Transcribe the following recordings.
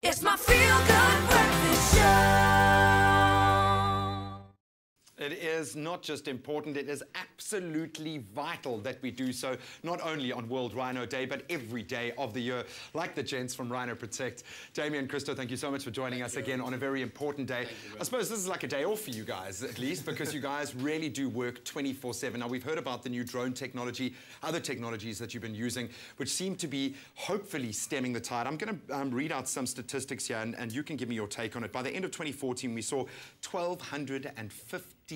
It's my feel-good breakfast show. It is not just important, it is absolutely vital that we do so, not only on World Rhino Day, but every day of the year, like the gents from Rhino Protect. Damien, Christo, thank you so much for joining us again on a very important day. I suppose this is like a day off for you guys, at least, because you guys really do work 24/7. Now, we've heard about the new drone technology, other technologies that you've been using, which seem to be hopefully stemming the tide. I'm going to read out some statistics here, and you can give me your take on it. By the end of 2014, we saw 1,250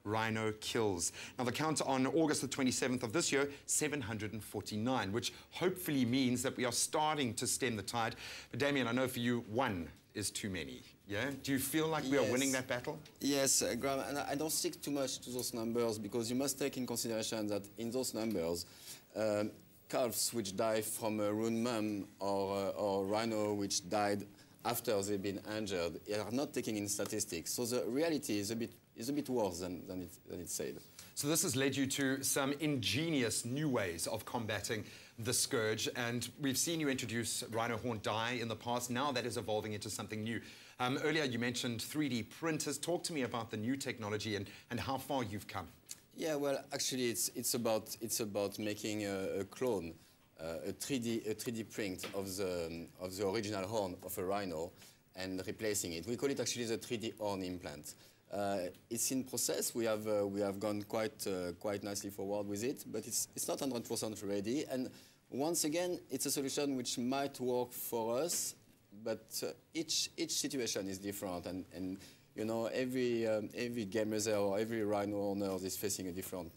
rhino kills. Now, the count on August the 27th of this year, 749, which hopefully means that we are starting to stem the tide. But Damien, I know for you, one is too many. Yeah? Do you feel like we are winning that battle? Yes, Graham, and I don't stick too much to those numbers because you must take in consideration that in those numbers, calves which die from a ruined mum or rhino which died after they've been injured are not taken in statistics. So the reality is a bit worse than it's said. So this has led you to some ingenious new ways of combating the scourge, and we've seen you introduce rhino horn dye in the past. Now that is evolving into something new. Earlier you mentioned 3D printers. Talk to me about the new technology and how far you've come. Yeah, well, actually it's about making a clone. A 3D print of the original horn of a rhino and replacing it. We call it actually the 3D horn implant. It's in process. We have gone quite nicely forward with it, but it's not 100% ready. And once again, it's a solution which might work for us, but each situation is different. And you know, every game reserve or every rhino owner is facing a different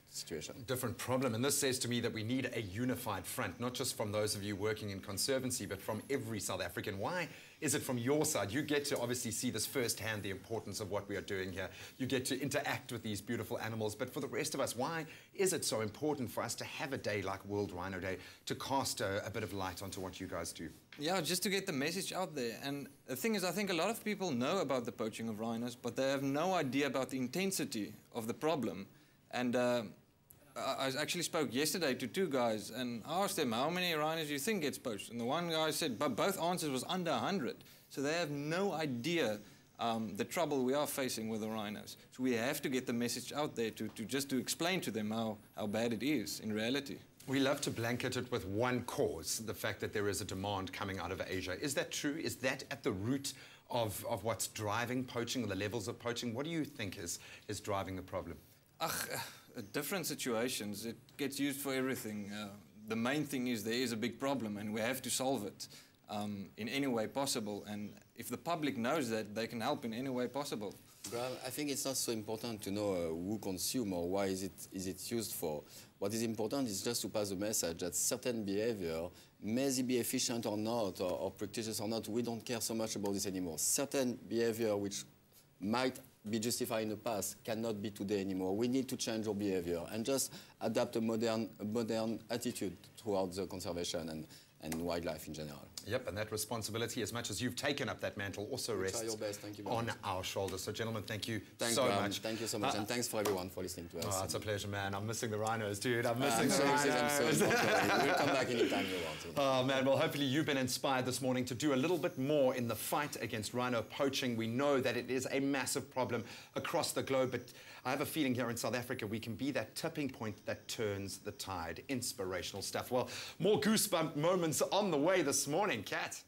situation. Different problem. And this says to me that we need a unified front, not just from those of you working in conservancy, but from every South African. Why is it from your side? You get to obviously see this firsthand, the importance of what we are doing here. You get to interact with these beautiful animals. But for the rest of us, why is it so important for us to have a day like World Rhino Day to cast a bit of light onto what you guys do? Yeah, just to get the message out there. And the thing is, I think a lot of people know about the poaching of rhinos, but they have no idea about the intensity of the problem. And I actually spoke yesterday to two guys and asked them, how many rhinos do you think gets poached? And the one guy said, but both answers was under 100. So they have no idea the trouble we are facing with the rhinos. So we have to get the message out there to explain to them how bad it is in reality. We love to blanket it with one cause, the fact that there is a demand coming out of Asia. Is that true? Is that at the root of what's driving poaching, or the levels of poaching? What do you think is driving the problem? Different situations. It gets used for everything. The main thing is there is a big problem and we have to solve it in any way possible. And if the public knows that, they can help in any way possible. Graham, I think it's not so important to know who consumes or why is it used for. What is important is just to pass the message that certain behavior, may they be efficient or not, or practices or not, we don't care so much about this anymore. Certain behavior which might be justified in the past cannot be today anymore. We need to change our behavior and just adapt a modern attitude towards the conservation and wildlife in general. Yep, and that responsibility, as much as you've taken up that mantle, also rests on our shoulders. So, gentlemen, thank you so much. Thank you so much, and thanks for everyone for listening to us. Oh, it's a pleasure, man. I'm missing the rhinos, dude. I'm missing the rhinos. We'll come back anytime you want to. Oh, man, well, hopefully you've been inspired this morning to do a little bit more in the fight against rhino poaching. We know that it is a massive problem across the globe, but I have a feeling here in South Africa we can be that tipping point that turns the tide. Inspirational stuff. Well, more goosebump moments on the way this morning, Kat.